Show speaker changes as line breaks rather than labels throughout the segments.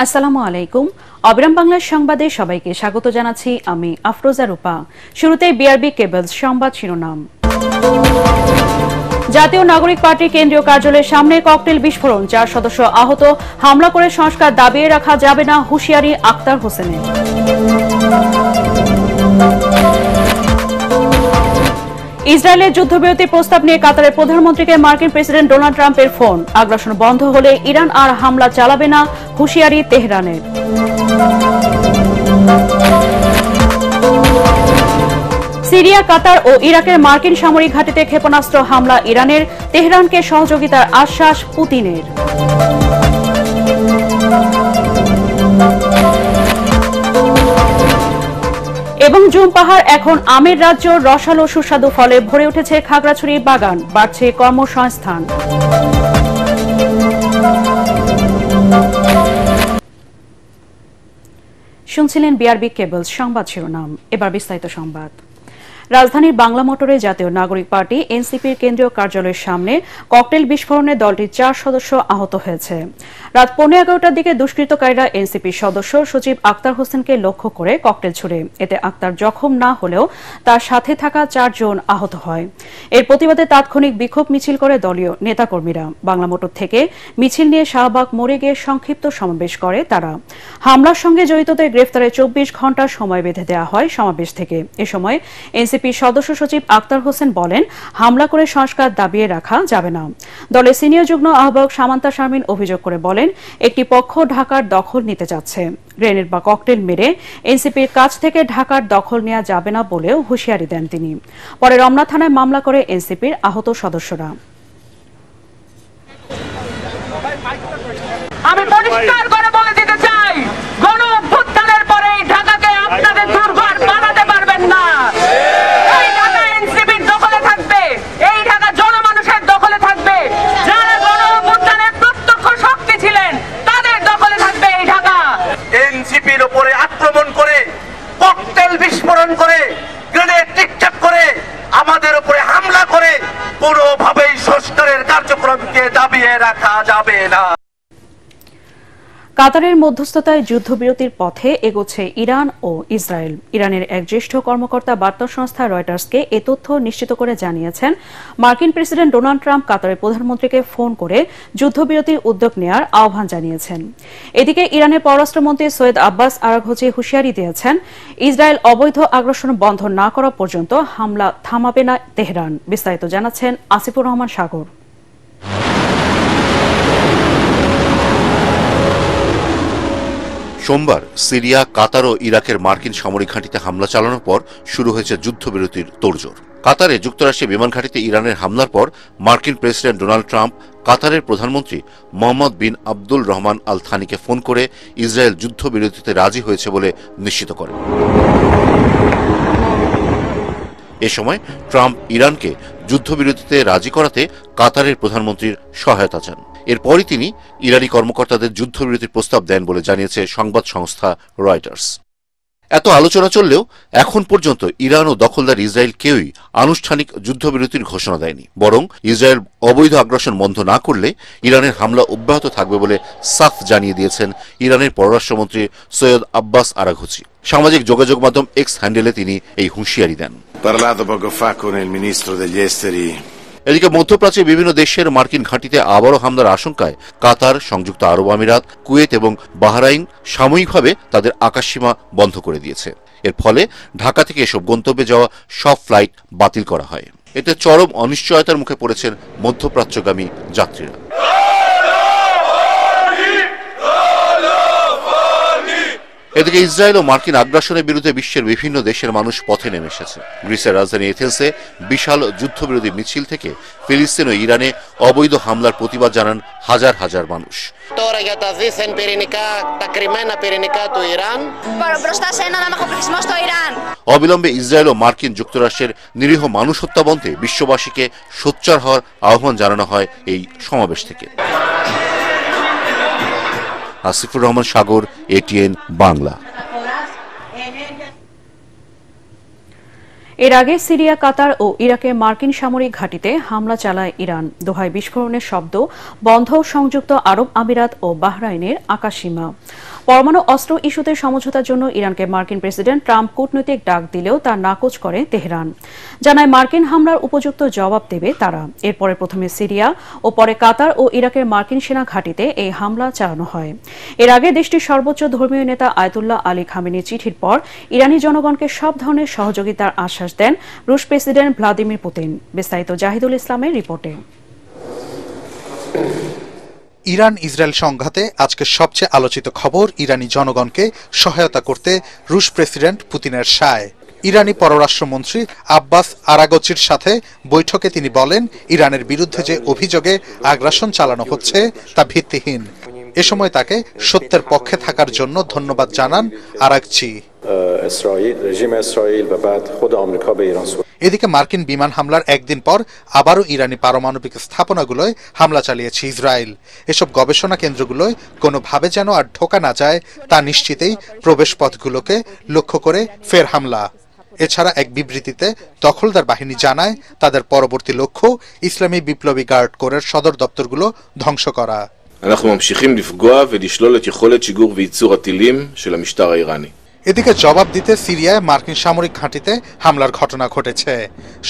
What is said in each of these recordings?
আসসালামু আলাইকুম। অবিরাম বাংলার সংবাদে সবাইকে স্বাগত জানাচ্ছি আমি আফরোজা রূপা। শুরুতেই বিআরবি কেবলস সংবাদ শিরোনাম। জাতীয় নাগরিক পার্টির কেন্দ্রীয় কার্যালয়ের সামনে ককটেল বিস্ফোরণ, 4 সদস্য আহত। হামলা করে সংস্কার দাবিয়ে রাখা যাবে না, হুঁশিয়ারি আক্তার হোসেনের। ইসরায়েলের যুদ্ধবিরতির প্রস্তাব নিয়ে কাতারের প্রধানমন্ত্রীকে মার্কিন প্রেসিডেন্ট ডোনাল্ড ট্রাম্পের ফোন। আগ্রাসন বন্ধ হলে ইরান আর হামলা চালাবে না, হুঁশিয়ারি তেহরানের। সিরিয়া, কাতার ও ইরাকের মার্কিন সামরিক ঘাঁটিতে ক্ষেপণাস্ত্র হামলা ইরানের, তেহরানকে সহযোগিতার আশ্বাস পুতিনের। এবং জুম পাহাড় এখন আমের রাজ্য, রসালো সুস্বাদু ফলে ভরে উঠেছে খাগড়াছড়ির বাগান, বাড়ছে কর্মসংস্থান। শুনছিলেন বিআরবি কেবলস সংবাদ শিরোনাম। এবার বিস্তারিত সংবাদ। রাজধানীর বাংলা মোটরে জাতীয় নাগরিক পার্টি এনসিপির কেন্দ্রীয় কার্যালয়ের সামনে ককটেল বিস্ফোরণে দলটির 4 সদস্য আহত হয়েছে। রাত 11:15টার দিকে দুষ্কৃতকারীরা এনসিপির সদস্য সচিব আক্তার হোসেনকে লক্ষ্য করে ককটেল ছুড়ে। এতে আক্তার জখম না হলেও তার সাথে থাকা 4 জন আহত হয়। এর প্রতিবাদে তাৎক্ষণিক বিক্ষোভ মিছিল করে দলীয় নেতাকর্মীরা। বাংলা মোটর থেকে মিছিল নিয়ে শাহবাগ মোড়ে গিয়ে সংক্ষিপ্ত সমাবেশ করে তারা। হামলার সঙ্গে জড়িতদের গ্রেফতারে 24 ঘণ্টার সময় বেঁধে দেওয়া হয় সমাবেশ থেকে। এ সময় এনসিপির সদস্য সচিব আক্তার হোসেন বলেন, হামলা করে সংস্কার দাবিয়ে রাখা যাবে না। দলের সিনিয়র যুগ্ম আহ্বায়ক সামান্তা শারমিন অভিযোগ করে বলেন, একটি পক্ষ ঢাকার দখল নিতে চাচ্ছে। গ্রেনেড বা ককটেল মেরে এনসিপির কাছ থেকে ঢাকার দখল নেওয়া যাবে না বলেও হুঁশিয়ারি দেন তিনি। পরে রমনা থানায় মামলা করে এনসিপির আহত সদস্যরা।
আমি পরিষ্কার করে বলে দিতে চাই, গণ অভ্যুত্থানের পরে ঢাকাকে আপনাদের দুর্বার বানাতে পারবেন না। এই ঢাকা এনসিপির দখলে থাকবে, এই ঢাকা জনমানুষের দখলে থাকবে। যারা গণ অভ্যুত্থানের প্রত্যক্ষ শক্তি ছিলেন তাদের দখলে থাকবে এই ঢাকা।
এনসিপির উপরে আক্রমণ করে, ককটেল বিস্ফোরণ করে, গ্রেনেড নিক্ষেপ করে, আমাদের উপরে হামলা করে কোনোভাবেই সংস্কারের কার্যক্রমকে দাবিয়ে রাখা যাবে না।
কাতারের মধ্যস্থতায় যুদ্ধবিরতির পথে এগোচ্ছে ইরান ও ইসরায়েল। ইরানের এক জ্যেষ্ঠ কর্মকর্তা বার্তা সংস্থা রয়টার্সকে এ তথ্য নিশ্চিত করে জানিয়েছেন, মার্কিন প্রেসিডেন্ট ডোনাল্ড ট্রাম্প কাতারের প্রধানমন্ত্রীকে ফোন করে যুদ্ধবিরতির উদ্যোগ নেওয়ার আহ্বান জানিয়েছেন। এদিকে ইরানের পররাষ্ট্রমন্ত্রী সৈয়দ আব্বাস আরাঘচি হুঁশিয়ারি দিয়েছেন, ইসরায়েল অবৈধ আগ্রাসন বন্ধ না করা পর্যন্ত হামলা থামাবে না তেহরান। বিস্তারিত জানাচ্ছেন আসিফুর রহমান সাগর।
সোমবার সিরিয়া, কাতার ও ইরাকের মার্কিন সামরিক ঘাঁটিতে হামলা চালানোর পর শুরু হয়েছে যুদ্ধবিরতির তোড়জোড়। কাতারে যুক্তরাষ্ট্রের বিমান ঘাঁটিতে ইরানের হামলার পর মার্কিন প্রেসিডেন্ট ডোনাল্ড ট্রাম্প কাতারের প্রধানমন্ত্রী মোহাম্মদ বিন আব্দুল রহমান আল থানিকে ফোন করে ইসরায়েল যুদ্ধবিরতিতে রাজি হয়েছে বলে নিশ্চিত করেন। এ সময় ট্রাম্প ইরানকে যুদ্ধবিরতিতে রাজি করাতে কাতারের প্রধানমন্ত্রীর সহায়তা চান। এরপরই তিনি ইরানি কর্মকর্তাদের যুদ্ধবিরতির প্রস্তাব দেন বলে জানিয়েছে সংবাদ সংস্থা রয়টার্স। এত আলোচনা চললেও এখন পর্যন্ত ইরান ও দখলদার ইসরায়েল কেউই আনুষ্ঠানিক যুদ্ধবিরতির ঘোষণা দেয়নি। বরং ইসরায়েল অবৈধ আগ্রাসন বন্ধ না করলে ইরানের হামলা অব্যাহত থাকবে বলে সাফ জানিয়ে দিয়েছেন ইরানের পররাষ্ট্রমন্ত্রী সৈয়দ আব্বাস আরাঘচি। সামাজিক যোগাযোগ মাধ্যম এক্স হ্যান্ডেলে তিনি এই হুঁশিয়ারি দেন। এদিকে মধ্যপ্রাচ্যের বিভিন্ন দেশের মার্কিন ঘাঁটিতে আবারও হামলার আশঙ্কায় কাতার, সংযুক্ত আরব আমিরাত, কুয়েত এবং বাহরাইন সাময়িকভাবে তাদের আকাশসীমা বন্ধ করে দিয়েছে। এর ফলে ঢাকা থেকে এসব গন্তব্যে যাওয়া সব ফ্লাইট বাতিল করা হয়। এতে চরম অনিশ্চয়তার মুখে পড়েছেন মধ্যপ্রাচ্যগামী যাত্রীরা। এদিকে ইসরায়েল ও মার্কিন আগ্রাসনের বিরুদ্ধে বিশ্বের বিভিন্ন দেশের মানুষ পথে নেমে এসেছে। গ্রিসের রাজধানী এথেন্সে বিশাল যুদ্ধবিরোধী মিছিল থেকে ফিলিস্তিন ও ইরানে অবৈধ হামলার প্রতিবাদ জানান হাজার হাজার মানুষ। অবিলম্বে ইসরায়েল ও মার্কিন যুক্তরাষ্ট্রের নিরীহ মানুষ হত্যা বন্ধে বিশ্ববাসীকে সোচ্চার হওয়ার আহ্বান জানানো হয় এই সমাবেশ থেকে। আসিফুর রহমান সাগর, এটিএন বাংলা।
এর আগে সিরিয়া, কাতার ও ইরাকে মার্কিন সামরিক ঘাঁটিতে হামলা চালায় ইরান। দোহায় বিস্ফোরণের শব্দ, বন্ধ সংযুক্ত আরব আমিরাত ও বাহরাইনের আকাশসীমা। পরমাণু অস্ত্র ইস্যুতে সমঝোতার জন্য ইরানকে মার্কিন প্রেসিডেন্ট ট্রাম্প কূটনৈতিক ডাক দিলেও তা নাকচ করে তেহরান। জানায় মার্কিন হামলার উপযুক্ত জবাব দেবে তারা। এরপরে প্রথমে সিরিয়া ও পরে কাতার ও ইরাকের মার্কিন সেনা ঘাঁটিতে এই হামলা চালানো হয়। এর আগে দেশটির সর্বোচ্চ ধর্মীয় নেতা আয়াতুল্লাহ আলী খামেনির চিঠির পর ইরানি জনগণকে সব ধরনের সহযোগিতার আশ্বাস দেন রুশ প্রেসিডেন্ট ভ্লাদিমির পুতিন। বিস্তারিত জাহিদুল ইসলামের রিপোর্টে।
ইরান ইসরায়েল সংঘাতে আজকের সবচেয়ে আলোচিত খবর ইরানি জনগণকে সহায়তা করতে রুশ প্রেসিডেন্ট পুতিনের সায়। ইরানি পররাষ্ট্রমন্ত্রী আব্বাস আরাগচির সাথে বৈঠকে তিনি বলেন, ইরানের বিরুদ্ধে যে অভিযোগে আগ্রাসন চালানো হচ্ছে তা ভিত্তিহীন। এ সময় তাকে সত্যের পক্ষে থাকার জন্য ধন্যবাদ জানান আরাগচি। এদিকে মার্কিন বিমান হামলার একদিন পর আবারও ইরানি পারমাণবিক স্থাপনাগুলোয় হামলা চালিয়েছে ইসরায়েল। এসব গবেষণা কেন্দ্রগুলোয় কোনোভাবে যেন আর ঢোকা না যায় তা নিশ্চিতেই প্রবেশপথগুলোকে লক্ষ্য করে ফের হামলা। এছাড়া এক বিবৃতিতে দখলদার বাহিনী জানায় তাদের পরবর্তী লক্ষ্য ইসলামী বিপ্লবী গার্ড কোরের সদর দপ্তরগুলো ধ্বংস করা।
אנחנו ממשיכים לפגוע ולשלול את יכולת שיגור וייצור הטילים של המשטר האיראני.
এদিকে জবাব দিতে সিরিয়ায় মার্কিন সামরিক ঘাঁটিতে হামলার ঘটনা ঘটেছে।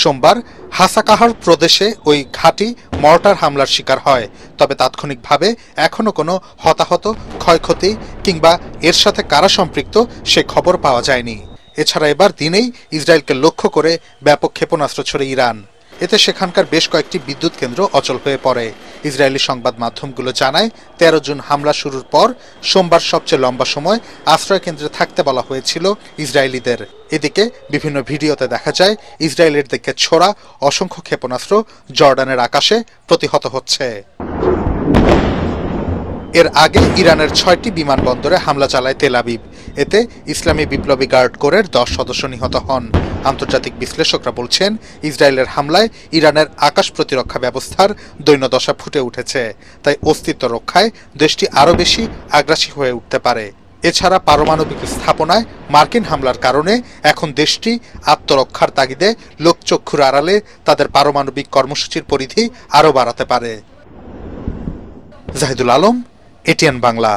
সোমবার হাসাকাহার প্রদেশে ওই ঘাঁটি মর্টার হামলার শিকার হয়, তবে তাৎক্ষণিকভাবে এখনো কোনো হতাহত, ক্ষয়ক্ষতি কিংবা এর সাথে কারা সম্পৃক্ত সে খবর পাওয়া যায়নি। এছাড়া এবার দিনেই ইসরায়েলকে লক্ষ্য করে ব্যাপক ক্ষেপণাস্ত্র ছোড়ে ইরান। এতে সেখানকার বেশ কয়েকটি বিদ্যুৎ কেন্দ্র অচল হয়ে পড়ে। ইসরায়েলি সংবাদ মাধ্যমগুলো জানায় 13 জুন হামলা শুরুর পর সোমবার সবচেয়ে লম্বা সময় আশ্রয় কেন্দ্রে থাকতে বলা হয়েছিল ইসরায়েলিদের। এদিকে বিভিন্ন ভিডিওতে দেখা যায় ইসরায়েলের দিকে ছোড়া অসংখ্য ক্ষেপণাস্ত্র জর্ডানের আকাশে প্রতিহত হচ্ছে। এর আগে ইরানের 6টি বিমানবন্দরে হামলা চালায় তেল আবিব। এতে ইসলামী বিপ্লবী গার্ড কোরের 10 সদস্য নিহত হন। আন্তর্জাতিক বিশ্লেষকরা বলছেন, ইসরায়েলের হামলায় ইরানের আকাশ প্রতিরক্ষা ব্যবস্থার দৈন্যদশা ফুটে উঠেছে। তাই অস্তিত্ব রক্ষায় দেশটি আরও বেশি আগ্রাসী হয়ে উঠতে পারে। এছাড়া পারমাণবিক স্থাপনায় মার্কিন হামলার কারণে এখন দেশটি আত্মরক্ষার তাগিদে লোকচক্ষুর আড়ালে তাদের পারমাণবিক কর্মসূচির পরিধি আরও বাড়াতে পারে। জাহিদুল আলম, এটিএন বাংলা।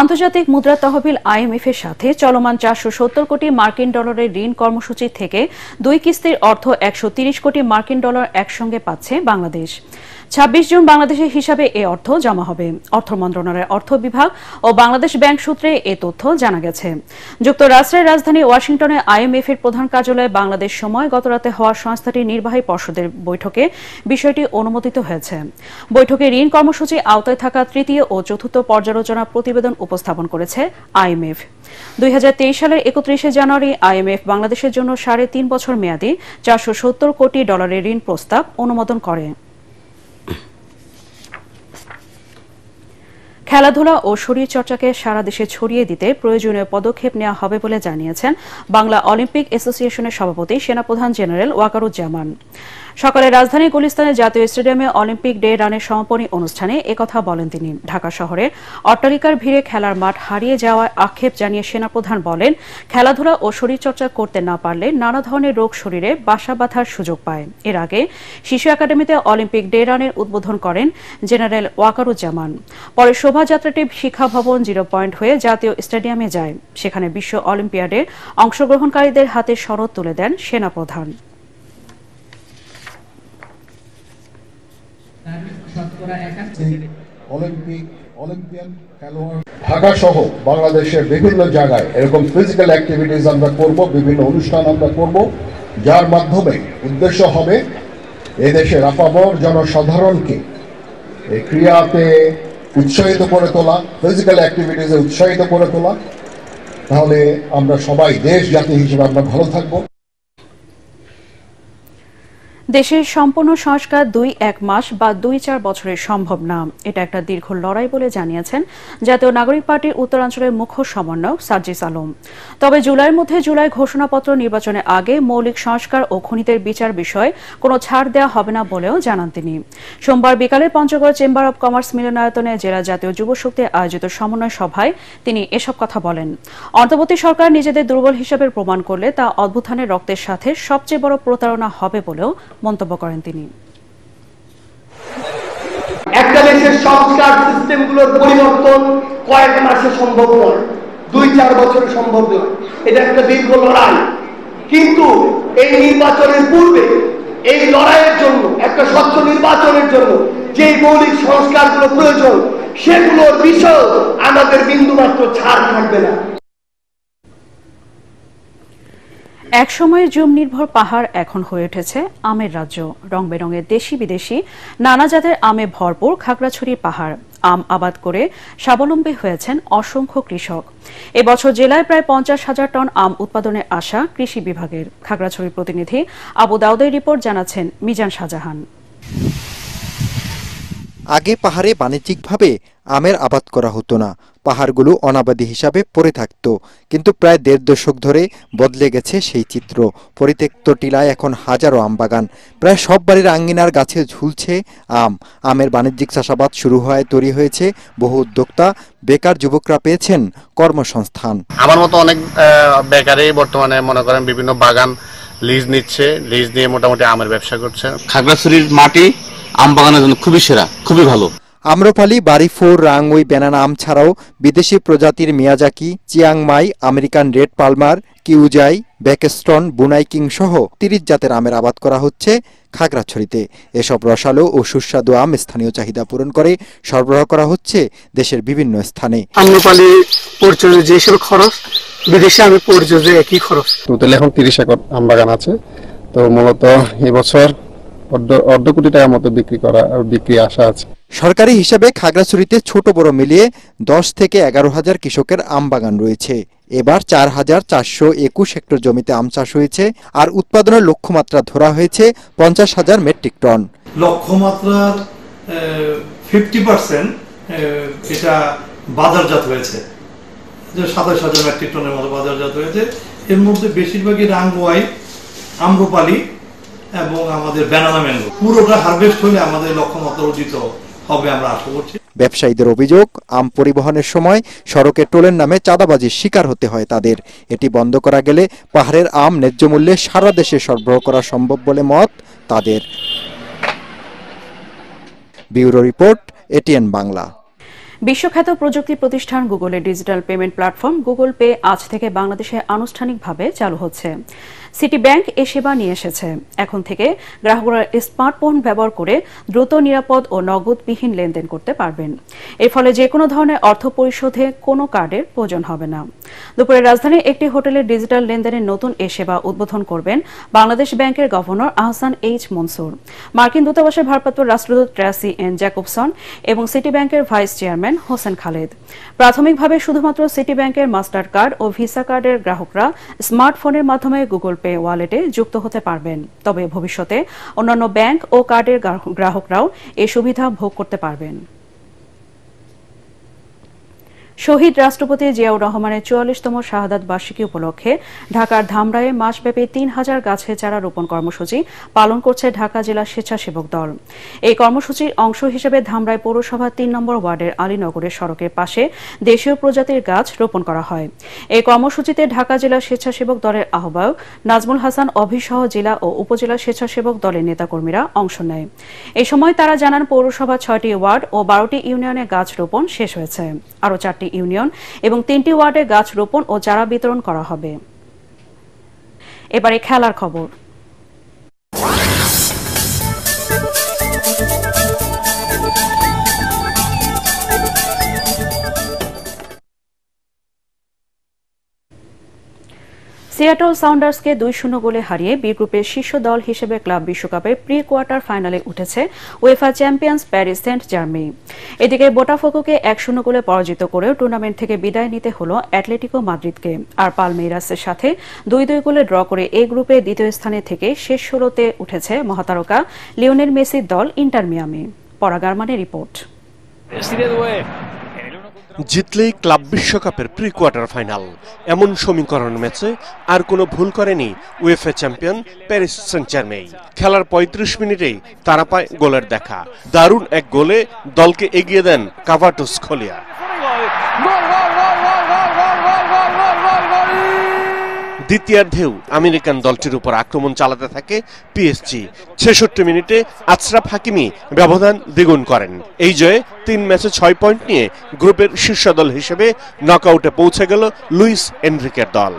আন্তর্জাতিক মুদ্রা তহবিল IMF এর সাথে চলমান 470 কোটি মার্কিন ডলারের ঋণ কর্মসূচি থেকে 2 কিস্তির অর্থ 130 কোটি মার্কিন ডলার একসঙ্গে পাচ্ছে বাংলাদেশ। 26 জুন বাংলাদেশের হিসাবে এ অর্থ জমা হবে। অর্থ মন্ত্রণালয়ের অর্থ বিভাগ ও বাংলাদেশ ব্যাংক সূত্রে এ তথ্য জানা গেছে। যুক্তরাষ্ট্রের রাজধানী ওয়াশিংটনে IMF এর প্রধান কার্যালয়ে বাংলাদেশ সময় গতরাতে হওয়া সংস্থাটির নির্বাহী পর্ষদের বৈঠকে বিষয়টি অনুমোদিত হয়েছে। বৈঠকে ঋণ কর্মসূচি আওতায় থাকা তৃতীয় ও চতুর্থ পর্যালোচনা প্রতিবেদন উপস্থাপন করেছে IMF। 2023 সালের 31 জানুয়ারি IMF বাংলাদেশের জন্য 3.5 বছর মেয়াদী 470 কোটি ডলারের ঋণ প্রস্তাব অনুমোদন করে। খেলাধুলা ও শরীরচর্চাকে সারা দেশে ছড়িয়ে দিতে প্রয়োজনীয় পদক্ষেপ নেওয়া হবে বলে জানিয়েছেন বাংলা অলিম্পিক অ্যাসোসিয়েশনের সভাপতি সেনাপ্রধান জেনারেল ওয়াকারুজ্জামান। সকালে রাজধানীর গুলিস্তানে জাতীয় স্টেডিয়ামে অলিম্পিক ডে রানের সমাপনী অনুষ্ঠানে একথা বলেন তিনি। ঢাকা শহরের অট্টালিকার ভিড়ে খেলার মাঠ হারিয়ে যাওয়ার আক্ষেপ জানিয়ে সেনাপ্রধান বলেন, খেলাধুলা ও শরীরচর্চা করতে না পারলে নানা ধরনের রোগ শরীরে বাসা বাঁধার সুযোগ পায়। এর আগে শিশু একাডেমিতে অলিম্পিক ডে রানের উদ্বোধন করেন জেনারেল ওয়াকারুজ্জামান। পরে শোভাযাত্রাটি শিক্ষা ভবন 0 পয়েন্ট হয়ে জাতীয় স্টেডিয়ামে যায়। সেখানে বিশ্ব অলিম্পিয়াডে অংশগ্রহণকারীদের হাতে সনদ তুলে দেন সেনাপ্রধান।
ঢাকা সহ বাংলাদেশের বিভিন্ন জায়গায় এরকম ফিজিক্যাল অ্যাক্টিভিটিস আমরা করব, বিভিন্ন অনুষ্ঠান আমরা করব, যার মাধ্যমে উদ্দেশ্য হবে এদেশের আপামর জনসাধারণকে এই ক্রীড়াতে উৎসাহিত করে তোলা, ফিজিক্যাল অ্যাক্টিভিটিসে উৎসাহিত করে তোলা। তাহলে আমরা সবাই দেশ জাতি হিসেবে আমরা ভালো থাকবো।
দেশের সম্পূর্ণ সংস্কার 2-1 মাস বা 2-4 বছরে সম্ভব না, এটা একটা দীর্ঘ লড়াই বলে জানিয়েছেন জাতীয় নাগরিক পার্টির উত্তরাঞ্চলের মুখ্য সমন্বয়ক সার্জিস আলম। তবে জুলাইয়ের মধ্যে জুলাই ঘোষণাপত্র নির্বাচনের আগে মৌলিক সংস্কার ও খুনিদের বিচার বিষয়ে কোনো ছাড় দেওয়া হবে না বলেও জানান তিনি। সোমবার বিকালে পঞ্চগড় চেম্বার অব কমার্স মিলনায়তনে জেলা জাতীয় যুব শক্তি আয়োজিত সমন্বয় সভায় তিনি এসব কথা বলেন। অন্তর্বর্তী সরকার নিজেদের দুর্বল হিসেবে প্রমাণ করলে তা অভ্যুত্থানের রক্তের সাথে সবচেয়ে বড় প্রতারণা হবে বলেও মন্তব্য করেন তিনি।
একটা দেশের সংস্কার সিস্টেমগুলোর পরিবর্তন কয়েক মাসে সম্ভব নয়, 2-4 বছরে সম্ভব নয়, এটা একটা দীর্ঘ লড়াই। কিন্তু এই নির্বাচনের পূর্বে এই লড়াইয়ের জন্য, একটা স্বচ্ছ নির্বাচনের জন্য যে মৌলিক সংস্কারগুলো প্রয়োজন সেগুলোর বিষয় আমাদের বিন্দুমাত্র ছাড় থাকবে না।
একসময়ের জুম নির্ভর পাহাড় এখন হয়ে উঠেছে আমের রাজ্য। রং বেরঙের দেশি বিদেশি নানা জাতের আমে ভরপুর খাগড়াছড়ির পাহাড়। আম আবাদ করে স্বাবলম্বী হয়েছেন অসংখ্য কৃষক। এবছর জেলায় প্রায় 50,000 টন আম উৎপাদনের আশা কৃষি বিভাগের। খাগড়াছড়ির প্রতিনিধি আবু দাউদের রিপোর্ট জানাচ্ছেন মিজান শাহজাহান।
আগে পাহাড়ে বাণিজ্যিকভাবে আমের আবাদ করা হতো না, পাহাড়গুলো অনাবাদী হিসাবে পড়ে থাকত। কিন্তু প্রায় 1.5 দশক ধরে বদলে গেছে সেই চিত্র। পরিত্যক্ত টিলায় এখন হাজারো আম বাগান, প্রায় সব বাড়ির আঙ্গিনার গাছে ঝুলছে আম। আমের বাণিজ্যিক চাষাবাদ শুরু হওয়ায় তৈরি হয়েছে বহু উদ্যোক্তা, বেকার যুবকরা পেয়েছেন কর্মসংস্থান।
আমার মতো অনেক বেকারই বর্তমানে মনে করেন বিভিন্ন বাগান লিজ নিচ্ছে, লিজ নিয়ে মোটামুটি আমের ব্যবসা করছে।
খাগড়াছড়ির মাটি আম বাগানের জন্য খুবই সেরা, খুবই ভালো।
আম্রপালি, বাড়িফোর, রাংওই, বেনানা আম ছাড়াও বিদেশি প্রজাতির Miyazaki, Chiang Mai, American red Palmer, কিউজাই, ব্যাকস্টন, বুনাই কিং সহ 30 জাতের আমের আবাদ করা হচ্ছে খাগড়াছড়িতে। এসব রসালো ও সুস্বাদু আম স্থানীয় চাহিদা পূরণ করে সরবরাহ করা হচ্ছে দেশের বিভিন্ন স্থানে।
আম্রপালি পরিচর্যা যেসব খরচ, বিদেশে আমি পরিচর্যা একই খরচ।
টোটাল এখন 30 একর আম বাগান আছে। তো মূলত এবছর 1.5 কোটি টাকার মতো বিক্রি আশা আছে।
সরকারি হিসাবে খাগড়াছড়িতে ছোট বড় মিলিয়ে 10 থেকে 11,000 কৃষকের আম বাগান রয়েছে। এবার 4,421 হেক্টর জমিতে আম চাষ হয়েছে, আর উৎপাদনের লক্ষ্যমাত্রা ধরা হয়েছে 50,000 মেট্রিক টন।
লক্ষ্যমাত্রার 50% এটা বাজারজাত হয়েছে, যে 27,000 মেট্রিক টনের মতো বাজারজাত হয়েছে। এর মধ্যে বেশিরভাগই রাঙ্গুয়াই, আম্রপালি এবং আমাদের ব্যানানা ম্যাঙ্গো। পুরোটা হারভেস্ট হলে আমাদের লক্ষ্যমাত্রা অর্জিত হবে আমরা আশা করছি।
ব্যবসায়ীদের অভিযোগ, আম পরিবহনের সময় সড়কে টোলের নামে চাঁদাবাজির শিকার হতে হয় তাদের। এটি বন্ধ করা গেলে পাহাড়ের আম ন্যায্য মূল্যে সারা দেশে সরবরাহ করা সম্ভব বলে মত তাদের। Bureau report, ATN Bangla.
বিশ্বখ্যাত প্রযুক্তি প্রতিষ্ঠান গুগলের digital payment platform Google pay আজ থেকে বাংলাদেশে আনুষ্ঠানিকভাবে চালু হচ্ছে। সিটি ব্যাংক এ সেবা নিয়ে এসেছে। এখন থেকে গ্রাহকরা স্মার্টফোন ব্যবহার করে দ্রুত, নিরাপদ ও নগদবিহীন লেনদেন করতে পারবেন। এর ফলে যে কোনো ধরনের অর্থ পরিশোধে কোনো কার্ডের প্রয়োজন হবে না। দুপুরে রাজধানীর একটি হোটেলের ডিজিটাল লেনদেনের নতুন এ সেবা উদ্বোধন করবেন বাংলাদেশ ব্যাংকের গভর্নর আহসান এইচ মনসুর, মার্কিন দূতাবাসের ভারপ্রাপ্ত রাষ্ট্রদূত ট্রেসি এন জ্যাকবসন এবং সিটি ব্যাংকের ভাইস চেয়ারম্যান হোসেন খালেদ। প্রাথমিকভাবে শুধুমাত্র সিটি ব্যাংকের মাস্টার কার্ড ও ভিসা কার্ডের গ্রাহকরা স্মার্টফোনের মাধ্যমে গুগল পে ওয়ালেটে যুক্ত হতে পারবেন। তবে ভবিষ্যতে অন্যান্য ব্যাংক ও কার্ডের গ্রাহকরাও এই সুবিধা ভোগ করতে পারবেন। শহীদ রাষ্ট্রপতি জিয়াউর রহমানের 44তম শাহাদাত বার্ষিকী উপলক্ষে ঢাকার ধামরায়ে মাসব্যাপী 3,000 গাছের চারা রোপণ কর্মসূচি পালন করছে ঢাকা জেলা স্বেচ্ছাসেবক দল। এই কর্মসূচির অংশ হিসেবে ধামরাই পৌরসভা 3 নম্বর ওয়ার্ডের আলীনগরের সড়কের পাশে দেশীয় প্রজাতির গাছ রোপণ করা হয়। এই কর্মসূচিতে ঢাকা জেলা স্বেচ্ছাসেবক দলের আহ্বায়ক নাজমুল হাসান অভিসহ জেলা ও উপজেলা স্বেচ্ছাসেবক দলের নেতাকর্মীরা অংশ নেয়। এই সময় তারা জানান, পৌরসভা 6টি ওয়ার্ড ও 12টি ইউনিয়নে গাছ রোপণ শেষ হয়েছে। আরও 4টি ইউনিয়ন এবং 3টি ওয়ার্ডে গাছ রোপণ ও চারা বিতরণ করা হবে। এবারে খেলার খবর। সিয়াটল সাউন্ডার্সকে 2-0 গোলে হারিয়ে বি গ্রুপের শীর্ষ দল হিসেবে ক্লাব বিশ্বকাপের প্রি কোয়ার্টার ফাইনালে উঠেছে UEFA champions Paris Saint Germain. এদিকে বোটাফোগোকে 1-0 গোলে পরাজিত করেও টুর্নামেন্ট থেকে বিদায় নিতে হলো অ্যাটলেটিকো মাদ্রিদকে। আর পালমেইরাসের সাথে 2-2 গোলে ড্র করে এই গ্রুপে দ্বিতীয় স্থানে থেকে শেষ 16তে উঠেছে মহাতারকা লিওনেল মেসির দল ইন্টার মিয়ামি। পরাগারমানের রিপোর্ট।
জিতলেই ক্লাব বিশ্বকাপের প্রি কোয়ার্টার ফাইনাল, এমন সমীকরণ ম্যাচে আর কোনো ভুল করেনি UEFA champion Paris Saint Germain. খেলার 35 মিনিটেই তারা পায় গোলের দেখা। দারুণ এক গোলে দলকে এগিয়ে দেন কাভাটোসখলিয়া। দ্বিতীয়ার্ধেও আমেরিকান দলটির উপর আক্রমণ চালাতে থাকে পিএসজি। 66 মিনিটে আশরাফ হাকিমি ব্যবধান দ্বিগুণ করেন। এই জয়ে 3 ম্যাচে 6 পয়েন্ট নিয়ে গ্রুপের শীর্ষ দল হিসেবে নকআউটে পৌঁছে গেল লুইস এনরিকের দল।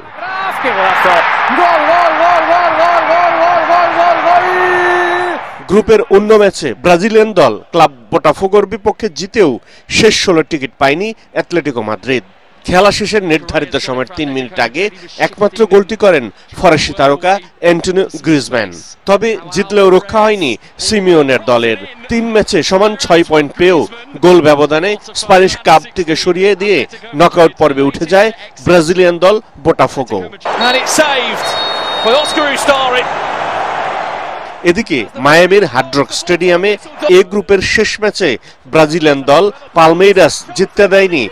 গ্রুপের অন্য ম্যাচে ব্রাজিলিয়ান দল ক্লাব বোটাফোগোর বিপক্ষে জিতেও শেষ 16 টিকিট পায়নি অ্যাটলেটিকো মাদ্রিদ। খেলা শেষের নির্ধারিত সময়ের 3 মিনিট আগে একমাত্র গোলটি করেন ফরাসি তারকা অ্যান্টোনিও গ্রিজম্যান। তবে জিতলেও রক্ষা হয়নি সিমিওনের দলের। 3 ম্যাচে সমান 6 পয়েন্ট পেয়েও গোল ব্যবধানে স্প্যানিশ কাপ থেকে সরিয়ে দিয়ে নকআউট পর্বে উঠে যায় ব্রাজিলিয়ান দল বোটাফোগো। এদিকে মায়ামির হার্ড রক স্টেডিয়ামে এ গ্রুপের শেষ ম্যাচে ব্রাজিলিয়ান দল পালমেইরাস জিততে দেয়নি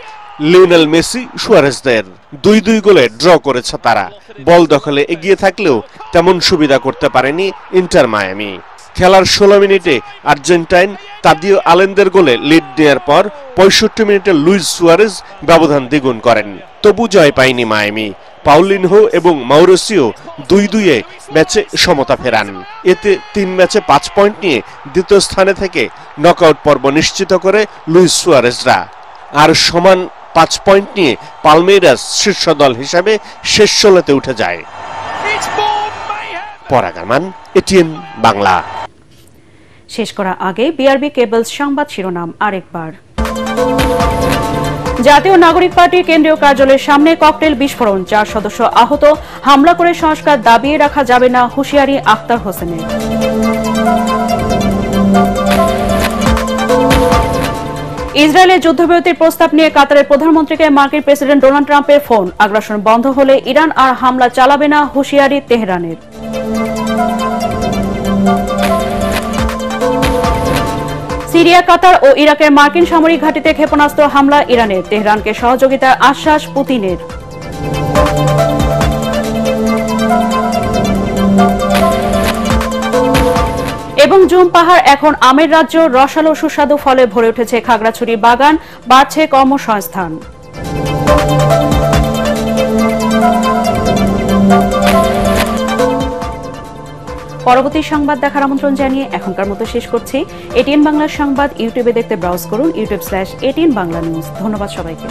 লিওনেল মেসি সুয়ারেজদের। 2-2 গোলে ড্র করেছে তারা। বল দখলে এগিয়ে থাকলেও তেমন সুবিধা করতে পারেনি ইন্টার মায়ামি। খেলার 16 মিনিটে আর্জেন্টাইন তাদিও আলেন্দের গোলে লিড দেওয়ার পর 65 মিনিটে লুইস সুয়ারেজ ব্যবধান দ্বিগুণ করেন। তবু জয় পায়নি মায়ামি। পাউলিনহো এবং মাউরিসিও 2-2 ম্যাচে সমতা ফেরান। এতে 3 ম্যাচে 5 পয়েন্ট নিয়ে দ্বিতীয় স্থানে থেকে নকআউট পর্ব নিশ্চিত করে লুইস সুয়ারেজরা। আর সমান 5 পয়েন্ট নিয়ে পালমেইরাস শীর্ষ দল হিসাবে শেষ 16তে উঠে যায়। পরাগারমান, এটিএন বাংলা।
শেষ করার আগে বিআরবি কেবলস সংবাদ শিরোনাম আরেকবার। জাতীয় নাগরিক পার্টির কেন্দ্রীয় কার্যালয়ের সামনে ককটেল বিস্ফোরণ, 4 সদস্য আহত। হামলা করে সংস্কার দাবিয়ে রাখা যাবে না, হুঁশিয়ারি আখতার হোসেনের। ইসরায়েলের যুদ্ধবিরতির প্রস্তাব নিয়ে কাতারের প্রধানমন্ত্রীকে মার্কিন প্রেসিডেন্ট ডোনাল্ড ট্রাম্পের ফোন। আগ্রাসন বন্ধ হলে ইরান আর হামলা চালাবে না, হুঁশিয়ারি তেহরানের। সিরিয়া, কাতার ও ইরাকের মার্কিন সামরিক ঘাঁটিতে ক্ষেপণাস্ত্র হামলা ইরানের। তেহরানকে সহযোগিতার আশ্বাস পুতিনের। এবং জুম পাহাড় এখন আমের রাজ্য, রসালো সুস্বাদু ফলে ভরে উঠেছে খাগড়াছড়ি বাগান, বাড়ছে কর্মসংস্থান। পরবর্তী সংবাদ দেখার আমন্ত্রণ জানিয়ে এখনকার মতো শেষ করছি। এটিএন বাংলার সংবাদ ইউটিউবে দেখতে ব্রাউজ করুন youtube/ATN Bangla News। ধন্যবাদ সবাইকে।